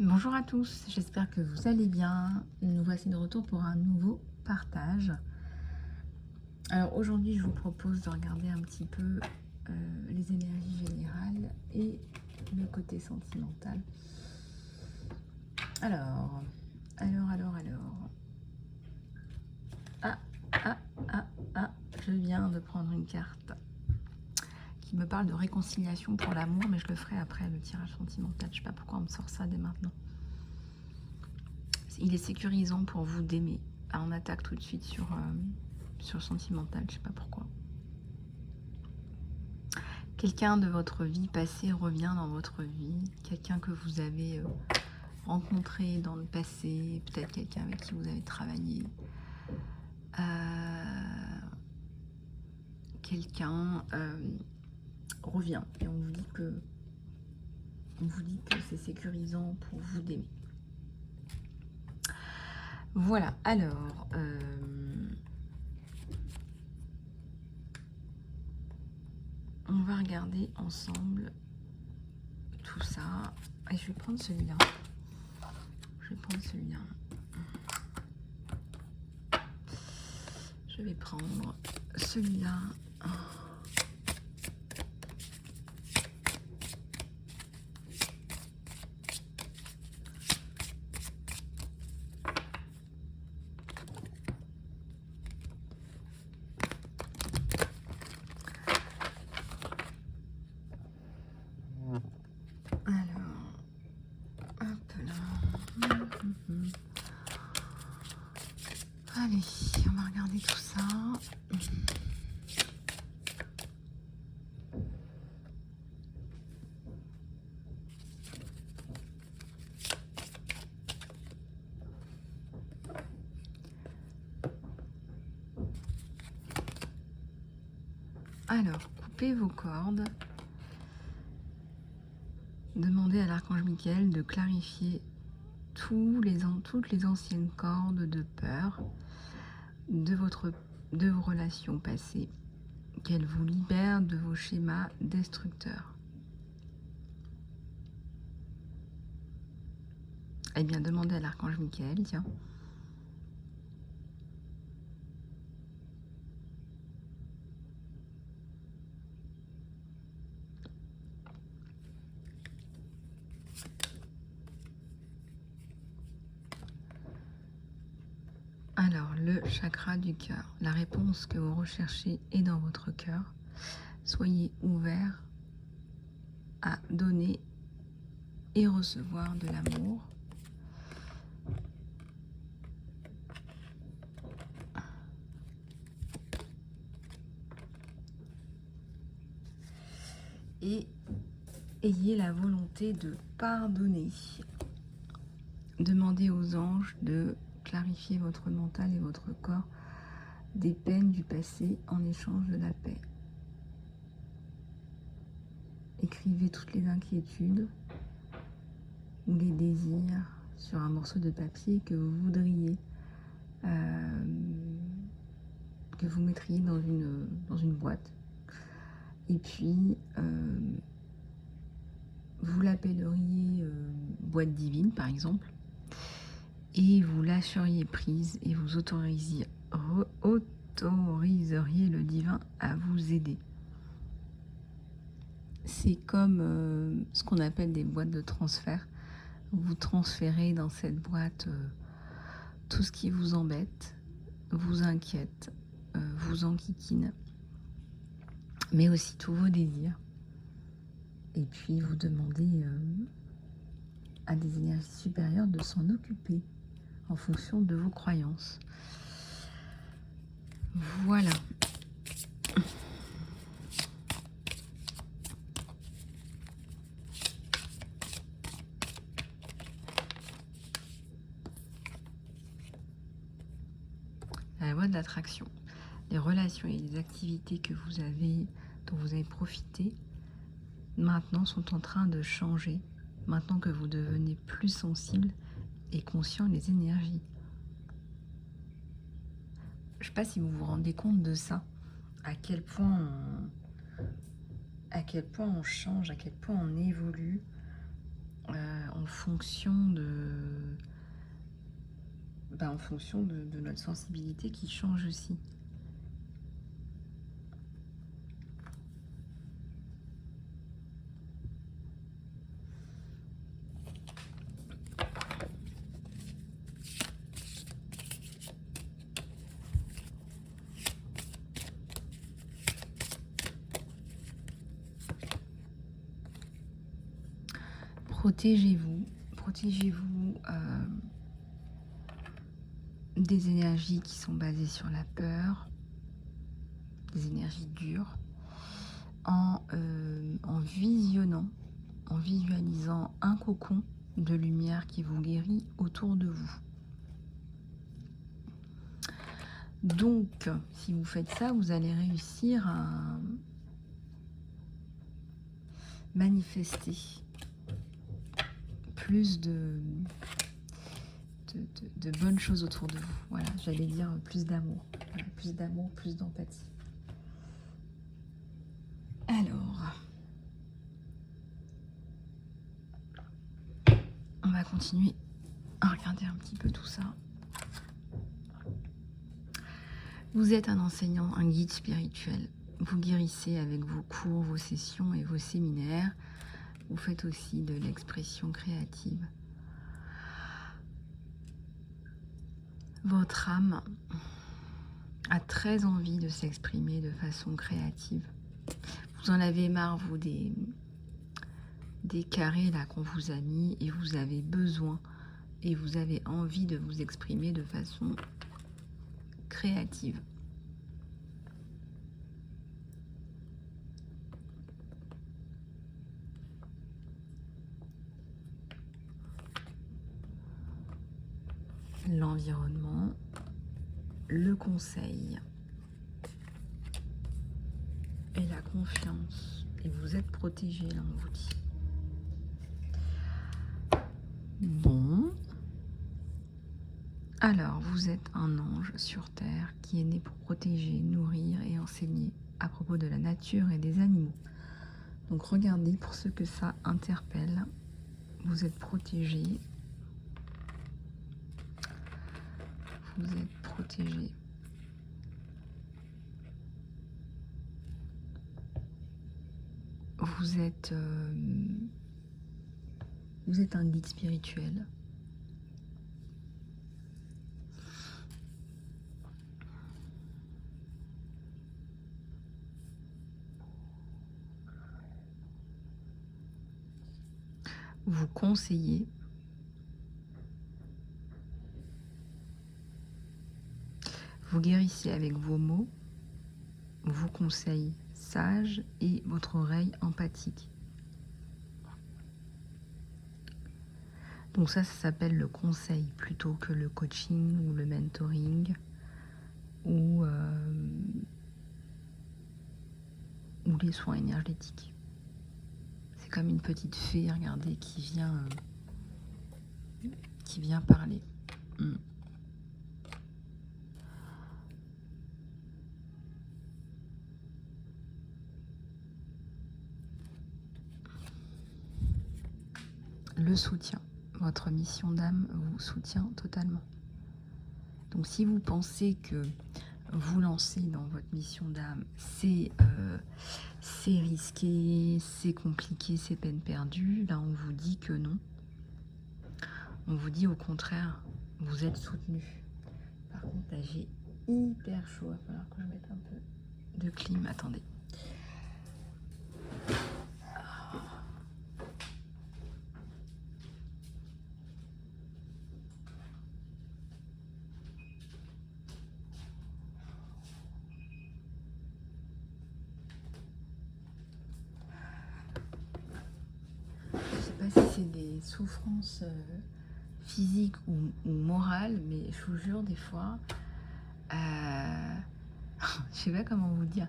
Bonjour à tous, j'espère que vous allez bien. Nous voici de retour pour un nouveau partage. Alors aujourd'hui, je vous propose de regarder un petit peu les énergies générales et le côté sentimental. Alors. Ah, ah, ah, ah, je viens de prendre une carte qui me parle de réconciliation pour l'amour, mais je le ferai après le tirage sentimental. Je sais pas pourquoi on me sort ça dès maintenant. Il est sécurisant pour vous d'aimer. On attaque tout de suite sur le sentimental, je sais pas pourquoi. Quelqu'un de votre vie passée revient dans votre vie, quelqu'un que vous avez rencontré dans le passé, peut-être quelqu'un avec qui vous avez travaillé. Quelqu'un revient et on vous dit que c'est sécurisant pour vous d'aimer. Voilà, alors on va regarder ensemble tout ça. Et je vais prendre celui-là. Je vais prendre celui-là. Allez, on va regarder tout ça. Alors, coupez vos cordes. Demandez à l'archange Michael de clarifier toutes les anciennes cordes de peur de vos relations passées, qu'elle vous libère de vos schémas destructeurs. Eh bien, demandez à l'archange Michael, tiens. Alors, le chakra du cœur. La réponse que vous recherchez est dans votre cœur. Soyez ouvert à donner et recevoir de l'amour. Et ayez la volonté de pardonner. Demandez aux anges de clarifier votre mental et votre corps des peines du passé en échange de la paix. Écrivez toutes les inquiétudes ou les désirs sur un morceau de papier que vous voudriez, que vous mettriez dans une boîte. Et puis, vous l'appelleriez boîte divine, par exemple, et vous lâcheriez prise et vous autoriseriez le divin à vous aider. C'est comme ce qu'on appelle des boîtes de transfert. Vous transférez dans cette boîte tout ce qui vous embête, vous inquiète, vous enquiquine, mais aussi tous vos désirs. Et puis vous demandez à des énergies supérieures de s'en occuper en fonction de vos croyances. Voilà. La loi de l'attraction. Les relations et les activités dont vous avez profité, maintenant sont en train de changer. Maintenant que vous devenez plus sensible et conscient des énergies. Je ne sais pas si vous vous rendez compte de ça, à quel point on change, à quel point on évolue. On en fonction de notre sensibilité qui change aussi. Protégez-vous, protégez-vous des énergies qui sont basées sur la peur, des énergies dures, en visionnant, en visualisant un cocon de lumière qui vous guérit autour de vous. Donc, si vous faites ça, vous allez réussir à manifester plus de bonnes choses autour de vous. Voilà, j'allais dire plus d'amour. Voilà, plus d'amour, plus d'empathie. Alors, on va continuer à regarder un petit peu tout ça. Vous êtes un enseignant, un guide spirituel. Vous guérissez avec vos cours, vos sessions et vos séminaires. Vous faites aussi de l'expression créative. Votre âme a très envie de s'exprimer de façon créative. Vous en avez marre, vous, des carrés là qu'on vous a mis, et vous avez besoin et vous avez envie de vous exprimer de façon créative. L'environnement, le conseil et la confiance. Et vous êtes protégé, là, on vous dit. Bon. Alors, vous êtes un ange sur Terre qui est né pour protéger, nourrir et enseigner à propos de la nature et des animaux. Donc, regardez pour ceux que ça interpelle. Vous êtes protégé. Vous êtes protégé. Vous êtes un guide spirituel. Vous conseillez. Vous guérissez avec vos mots, vos conseils sages et votre oreille empathique. Donc ça s'appelle le conseil plutôt que le coaching ou le mentoring ou les soins énergétiques. C'est comme une petite fée, regardez, qui vient parler. Le soutien. Votre mission d'âme vous soutient totalement. Donc si vous pensez que vous lancer dans votre mission d'âme, c'est risqué, c'est compliqué, c'est peine perdue, là on vous dit que non. On vous dit au contraire, vous êtes soutenu. Par contre, là j'ai hyper chaud, il va falloir que je mette un peu de clim. Attendez. Si c'est des souffrances physiques ou morales, mais je vous jure, des fois, je sais pas comment vous dire,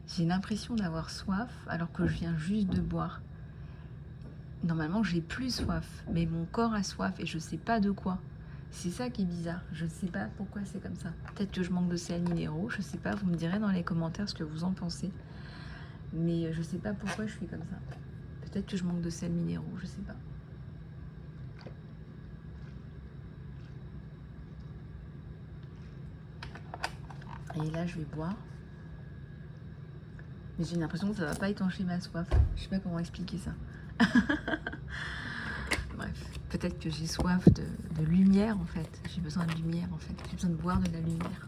j'ai l'impression d'avoir soif alors que je viens juste de boire. Normalement, j'ai plus soif, mais mon corps a soif et je sais pas de quoi. C'est ça qui est bizarre, je sais pas pourquoi c'est comme ça. Peut-être que je manque de sels minéraux, je sais pas, vous me direz dans les commentaires ce que vous en pensez. Mais je sais pas pourquoi je suis comme ça. Peut-être que je manque de sels minéraux, je sais pas. Et là, je vais boire. Mais j'ai l'impression que ça va pas étancher ma soif. Je sais pas comment expliquer ça. Bref, peut-être que j'ai soif de lumière en fait. J'ai besoin de lumière en fait. J'ai besoin de boire de la lumière.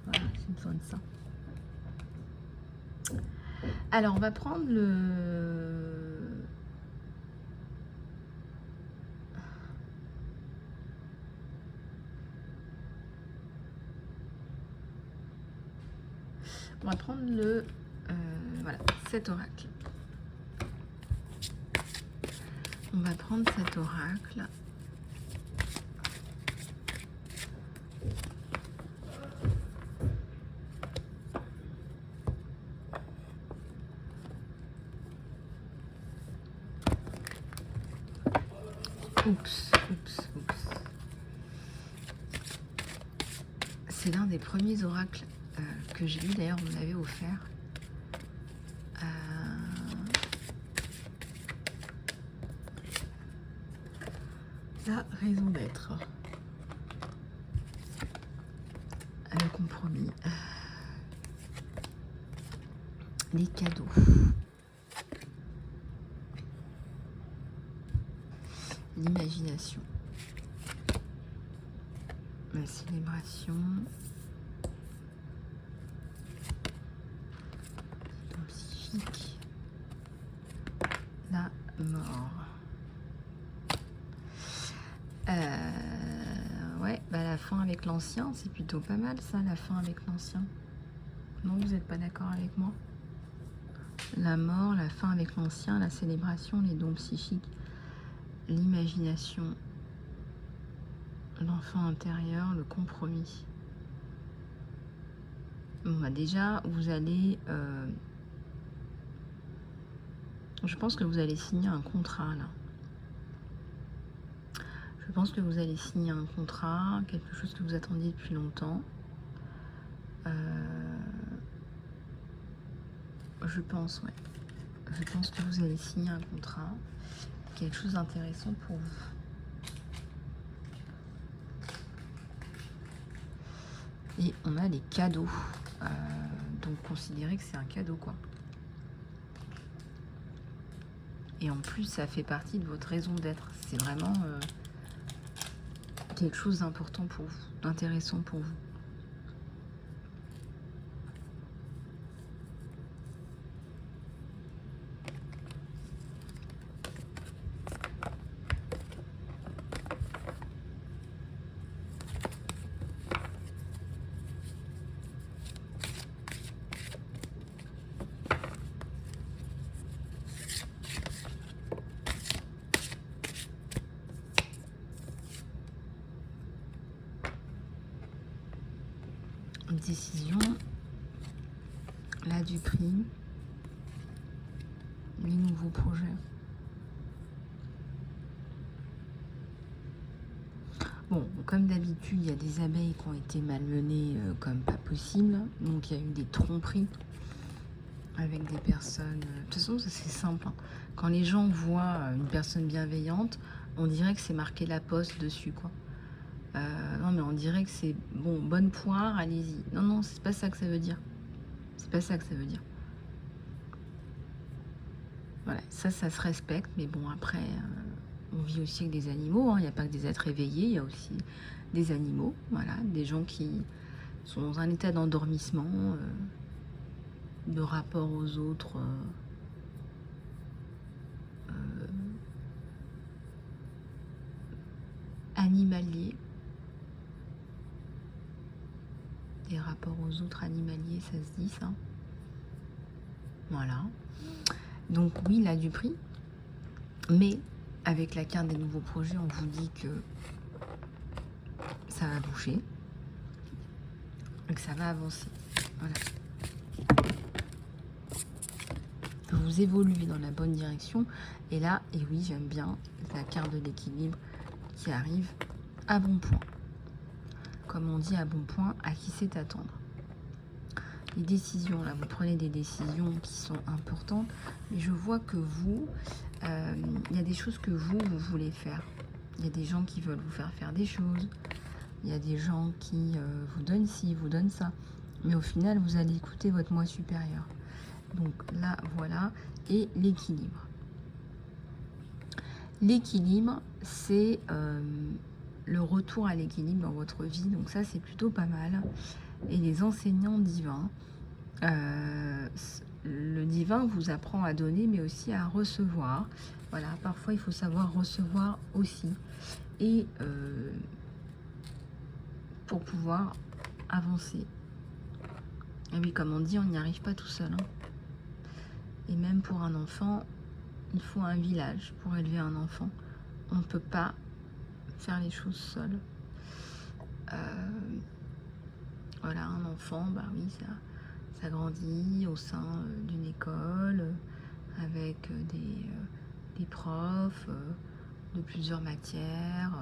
Voilà, j'ai besoin de ça. Alors, on va prendre voilà, cet oracle. On va prendre cet oracle. Oups. C'est l'un des premiers oracles que j'ai lu, d'ailleurs, on me l'avait offert. La raison d'être. Le compromis. Les cadeaux. L'imagination. La célébration. Le psychique. La mort. Ouais, bah la fin avec l'ancien, c'est plutôt pas mal ça, la fin avec l'ancien. Non, vous n'êtes pas d'accord avec moi? La mort, la fin avec l'ancien, la célébration, les dons psychiques, l'imagination, l'enfant intérieur, le compromis. Bon, bah déjà, vous allez... je pense que vous allez signer un contrat, là. Je pense que vous allez signer un contrat, quelque chose que vous attendiez depuis longtemps. Je pense, ouais. Je pense que vous allez signer un contrat, quelque chose d'intéressant pour vous. Et on a les cadeaux. Donc considérez que c'est un cadeau, quoi. Et en plus, ça fait partie de votre raison d'être. C'est vraiment quelque chose d'important pour vous, d'intéressant pour vous. Décision, là du prix, les nouveaux projets. Bon, comme d'habitude, il y a des abeilles qui ont été malmenées comme pas possible, donc il y a eu des tromperies avec des personnes. De toute façon, c'est simple, hein. Quand les gens voient une personne bienveillante, on dirait que c'est marqué la poste dessus, quoi. Non, mais on dirait que c'est bon, bonne poire, allez-y. Non, non, c'est pas ça que ça veut dire. C'est pas ça que ça veut dire. Voilà, ça se respecte, mais bon, après, on vit aussi avec des animaux, hein. Il n'y a pas que des êtres éveillés, il y a aussi des animaux, voilà, des gens qui sont dans un état d'endormissement, de rapport aux autres, animaliers. Des rapports aux autres animaliers, ça se dit ça. Voilà. Donc oui, là du prix. Mais avec la carte des nouveaux projets, on vous dit que ça va bouger. Et que ça va avancer. Voilà. Que vous évoluez dans la bonne direction. Et là, et oui, j'aime bien la carte de l'équilibre qui arrive à bon point. Comme on dit à bon point, à qui sait attendre. Les décisions, là, vous prenez des décisions qui sont importantes, mais je vois que vous, il y a des choses que vous voulez faire. Il y a des gens qui veulent vous faire faire des choses. Il y a des gens qui vous donnent ci, vous donnent ça. Mais au final, vous allez écouter votre moi supérieur. Donc là, voilà. Et l'équilibre. L'équilibre, c'est le retour à l'équilibre dans votre vie. Donc ça, c'est plutôt pas mal. Et les enseignants divins, le divin vous apprend à donner, mais aussi à recevoir. Voilà, parfois, il faut savoir recevoir aussi. Et pour pouvoir avancer. Et oui, comme on dit, on n'y arrive pas tout seul. Hein. Et même pour un enfant, il faut un village pour élever un enfant. On ne peut pas faire les choses seul. Voilà, un enfant, bah oui, ça grandit au sein d'une école, avec des profs de plusieurs matières,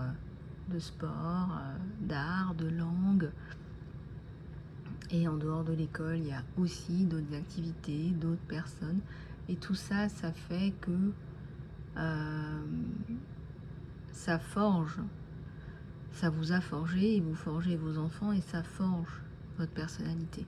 de sport, d'art, de langue. Et en dehors de l'école, il y a aussi d'autres activités, d'autres personnes. Et tout ça, ça fait que ça forge. Ça vous a forgé et vous forgez vos enfants et ça forge votre personnalité.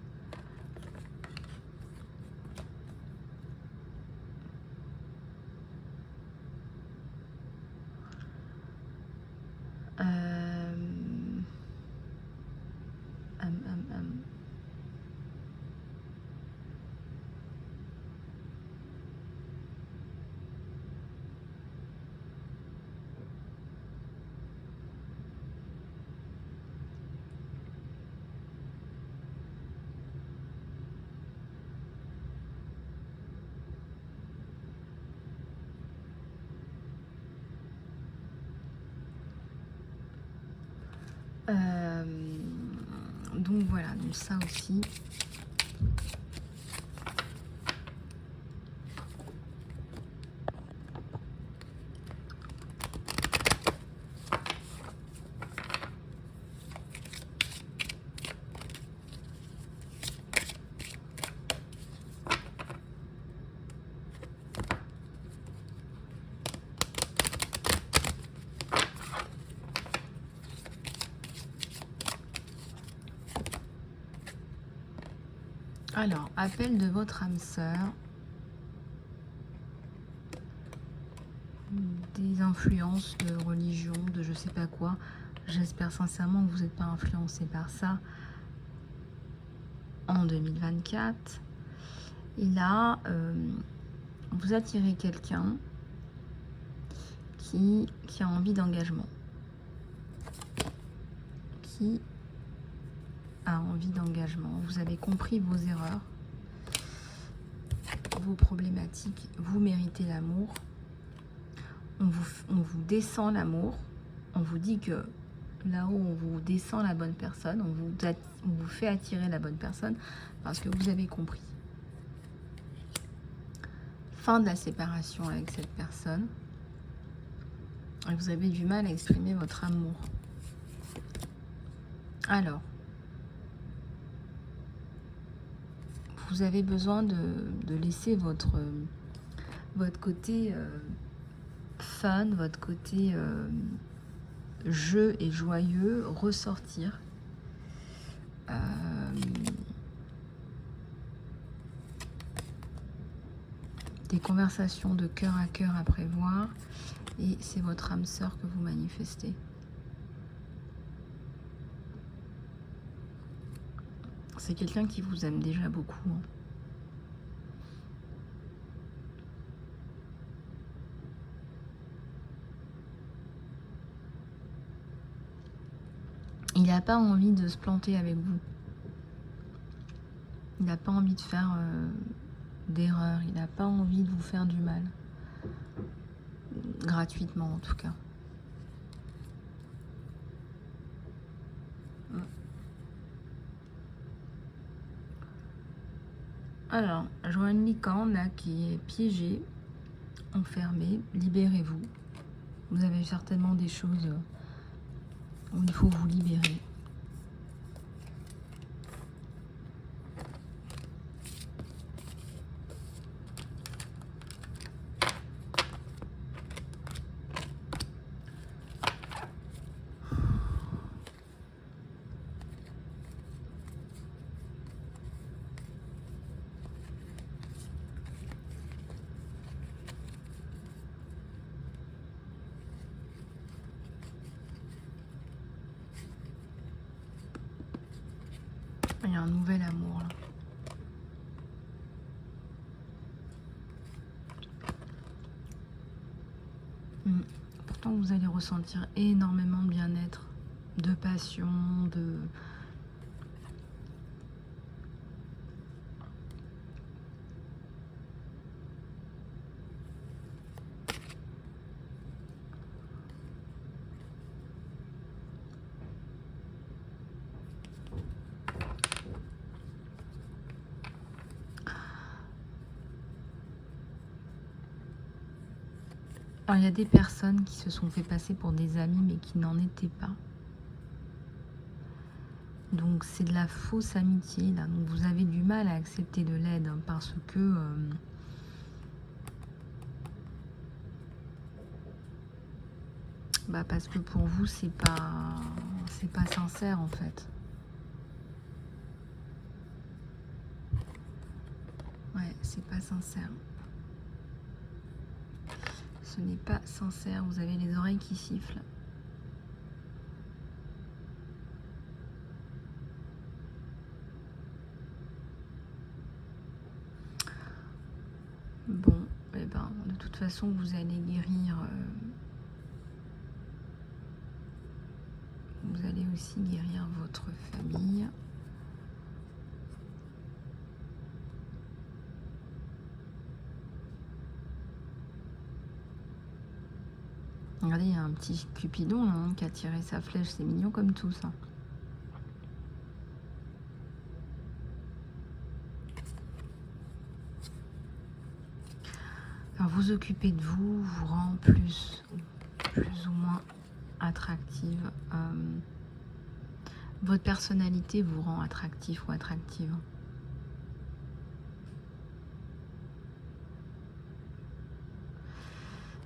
Donc voilà, donc ça aussi. Alors, appel de votre âme sœur. Des influences de religion, de je sais pas quoi. J'espère sincèrement que vous n'êtes pas influencé par ça en 2024. Et là, vous attirez quelqu'un qui a envie d'engagement. Qui a envie d'engagement. Vous avez compris vos erreurs, vos problématiques. Vous méritez l'amour. On vous descend l'amour. On vous dit que là-haut, on vous descend la bonne personne. On vous fait attirer la bonne personne parce que vous avez compris. Fin de la séparation avec cette personne. Et vous avez du mal à exprimer votre amour. Alors, vous avez besoin de laisser votre côté fun, votre côté jeu et joyeux ressortir. Des conversations de cœur à cœur à prévoir. Et c'est votre âme sœur que vous manifestez. C'est quelqu'un qui vous aime déjà beaucoup. Hein. Il n'a pas envie de se planter avec vous. Il n'a pas envie de faire d'erreur. Il n'a pas envie de vous faire du mal. Gratuitement en tout cas. Alors, je vois une licorne là qui est piégée, enfermée. Libérez-vous. Vous avez certainement des choses où il faut vous libérer. un nouvel amour là. Pourtant, vous allez ressentir énormément de bien-être, de passion, de... Alors, il y a des personnes qui se sont fait passer pour des amis, mais qui n'en étaient pas. Donc, c'est de la fausse amitié, là. Donc, vous avez du mal à accepter de l'aide, hein, parce que... parce que pour vous, c'est pas sincère, en fait. Ouais, c'est pas sincère. Ce n'est pas sincère, vous avez les oreilles qui sifflent. Bon, eh ben, de toute façon, vous allez guérir. Vous allez aussi guérir votre famille. Regardez, il y a un petit Cupidon là, hein, qui a tiré sa flèche. C'est mignon comme tout ça. Alors, vous occuper de vous vous rend plus ou moins attractive. Votre personnalité vous rend attractif ou attractive.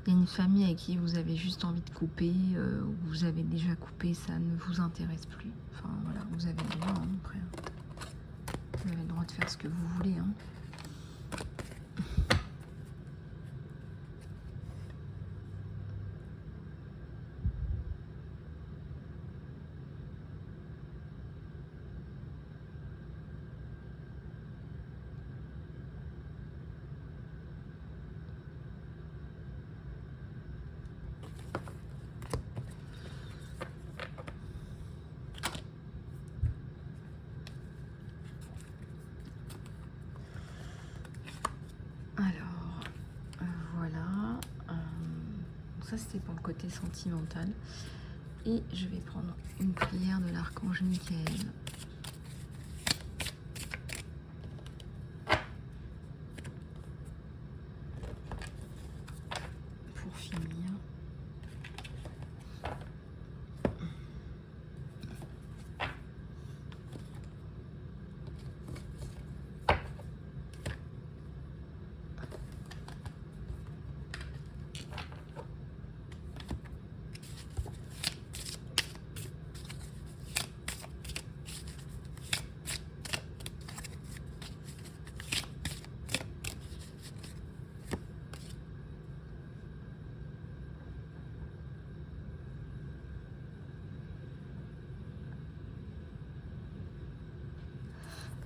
Il y a une famille avec qui vous avez juste envie de couper, vous avez déjà coupé, ça ne vous intéresse plus. Enfin voilà, vous avez le droit, hein, après. Vous avez le droit de faire ce que vous voulez. Hein. Ça c'était pour le côté sentimental. Et je vais prendre une prière de l'archange Michael. Pour finir.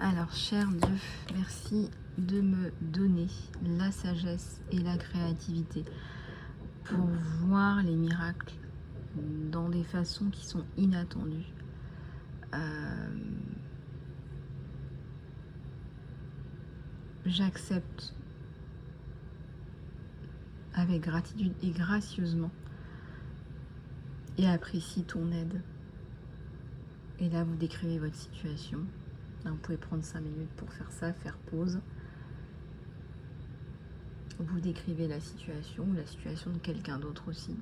Alors, cher Dieu, merci de me donner la sagesse et la créativité pour voir les miracles dans des façons qui sont inattendues. J'accepte avec gratitude et gracieusement et apprécie ton aide. Et là, vous décrivez votre situation. Vous pouvez prendre 5 minutes pour faire ça, faire pause. Vous décrivez la situation de quelqu'un d'autre aussi.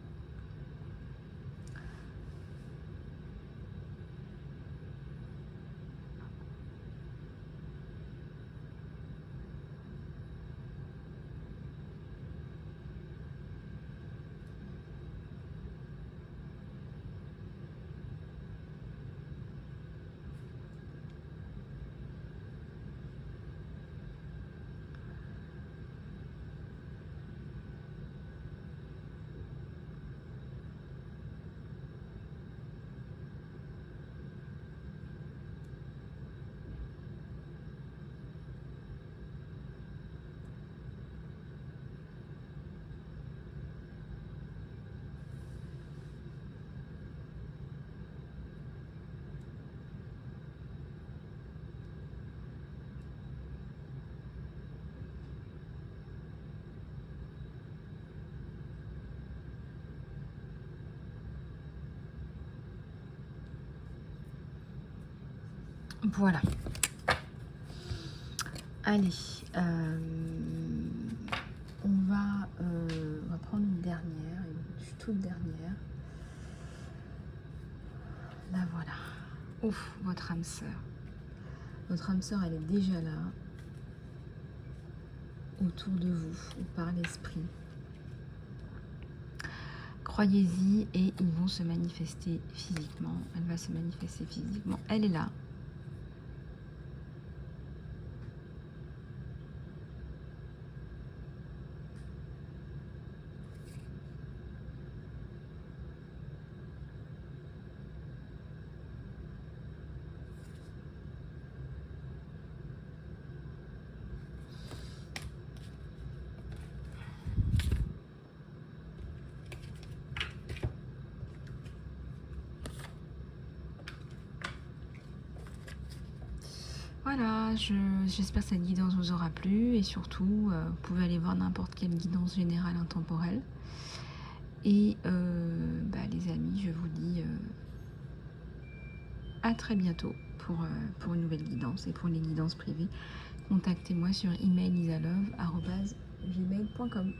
Voilà. Allez, on va prendre une dernière, une toute dernière. Là voilà. Ouf, votre âme sœur. Votre âme sœur, elle est déjà là, autour de vous, ou par l'esprit. Croyez-y et ils vont se manifester physiquement. Elle va se manifester physiquement. Elle est là. Voilà, j'espère que cette guidance vous aura plu et surtout, vous pouvez aller voir n'importe quelle guidance générale intemporelle. Et les amis, je vous dis à très bientôt pour une nouvelle guidance et pour les guidances privées. Contactez-moi sur email isalove@gmail.com.